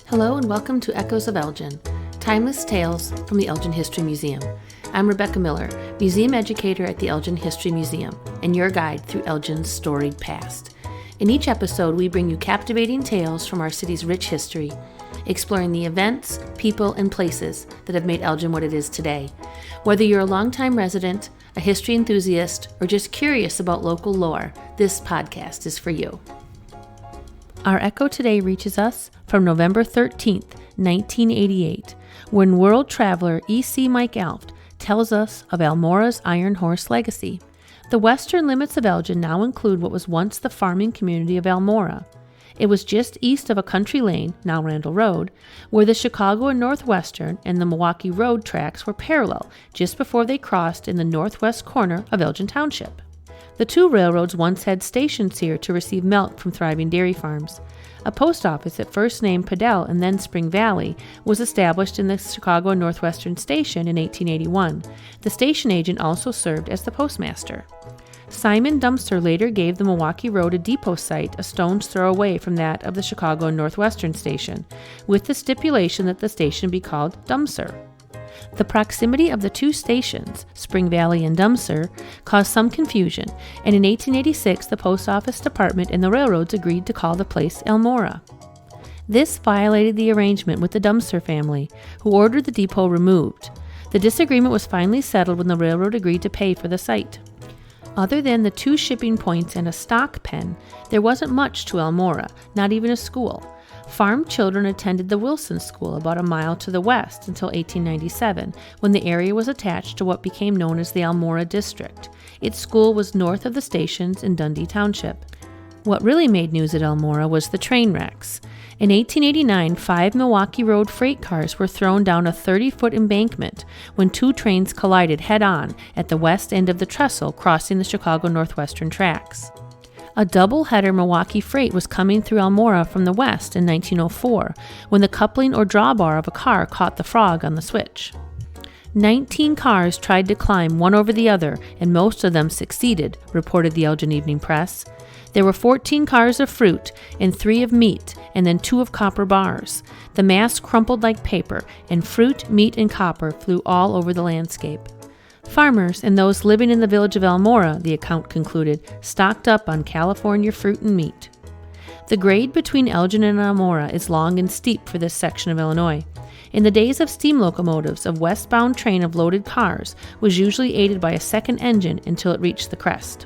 Hello and welcome to Echoes of Elgin, timeless tales from the Elgin History Museum. I'm Rebecca Miller, museum educator at the Elgin History Museum, and your guide through Elgin's storied past. In each episode, we bring you captivating tales from our city's rich history, exploring the events, people, and places that have made Elgin what it is today. Whether you're a longtime resident, a history enthusiast, or just curious about local lore, this podcast is for you. Our echo today reaches us from November 13th, 1988, when world traveler E.C. Mike Alft tells us of Almora's Iron Horse legacy. The western limits of Elgin now include what was once the farming community of Almora. It was just east of a country lane, now Randall Road, where the Chicago and Northwestern and the Milwaukee Road tracks were parallel just before they crossed in the northwest corner of Elgin Township. The two railroads once had stations here to receive milk from thriving dairy farms. A post office at first named Padell and then Spring Valley was established in the Chicago and Northwestern Station in 1881. The station agent also served as the postmaster. Simon Dumser later gave the Milwaukee Road a depot site a stone's throw away from that of the Chicago and Northwestern Station, with the stipulation that the station be called Dumser. The proximity of the two stations, Spring Valley and Dumser, caused some confusion, and in 1886 the Post Office Department and the railroads agreed to call the place Almora. This violated the arrangement with the Dumser family, who ordered the depot removed. The disagreement was finally settled when the railroad agreed to pay for the site. Other than the two shipping points and a stock pen, there wasn't much to Almora, not even a school. Farm children attended the Wilson School about a mile to the west until 1897, when the area was attached to what became known as the Almora District. Its school was north of the stations in Dundee Township. What really made news at Almora was the train wrecks. In 1889, 5 Milwaukee Road freight cars were thrown down a 30-foot embankment when two trains collided head-on at the west end of the trestle crossing the Chicago Northwestern tracks. A double-header Milwaukee freight was coming through Almora from the west in 1904 when the coupling or drawbar of a car caught the frog on the switch. 19 cars tried to climb one over the other, and most of them succeeded, reported the Elgin Evening Press. There were 14 cars of fruit and 3 of meat, and then 2 of copper bars. The mass crumpled like paper, and fruit, meat, and copper flew all over the landscape. Farmers and those living in the village of Almora, the account concluded, stocked up on California fruit and meat. The grade between Elgin and Almora is long and steep for this section of Illinois. In the days of steam locomotives, a westbound train of loaded cars was usually aided by a second engine until it reached the crest.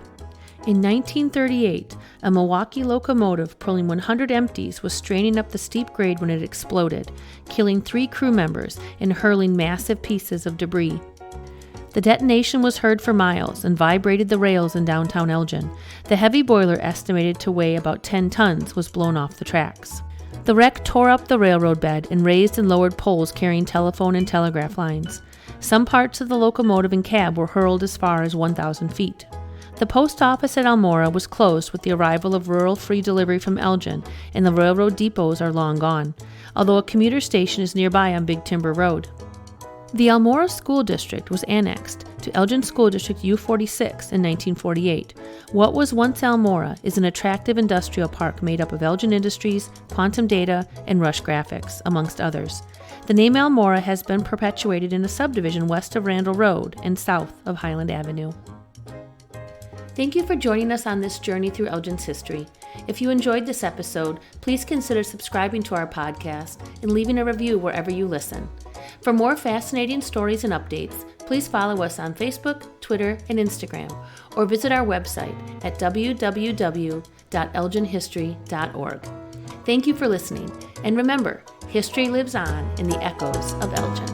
In 1938, a Milwaukee locomotive pulling 100 empties was straining up the steep grade when it exploded, killing 3 crew members and hurling massive pieces of debris. The detonation was heard for miles and vibrated the rails in downtown Elgin. The heavy boiler, estimated to weigh about 10 tons, was blown off the tracks. The wreck tore up the railroad bed and raised and lowered poles carrying telephone and telegraph lines. Some parts of the locomotive and cab were hurled as far as 1,000 feet. The post office at Almora was closed with the arrival of rural free delivery from Elgin, and the railroad depots are long gone, although a commuter station is nearby on Big Timber Road. The Almora School District was annexed to Elgin School District U46 in 1948. What was once Almora is an attractive industrial park made up of Elgin Industries, Quantum Data, and Rush Graphics, amongst others. The name Almora has been perpetuated in a subdivision west of Randall Road and south of Highland Avenue. Thank you for joining us on this journey through Elgin's history. If you enjoyed this episode, please consider subscribing to our podcast and leaving a review wherever you listen. For more fascinating stories and updates, please follow us on Facebook, Twitter, and Instagram, or visit our website at www.elginhistory.org. Thank you for listening, and remember, history lives on in the echoes of Elgin.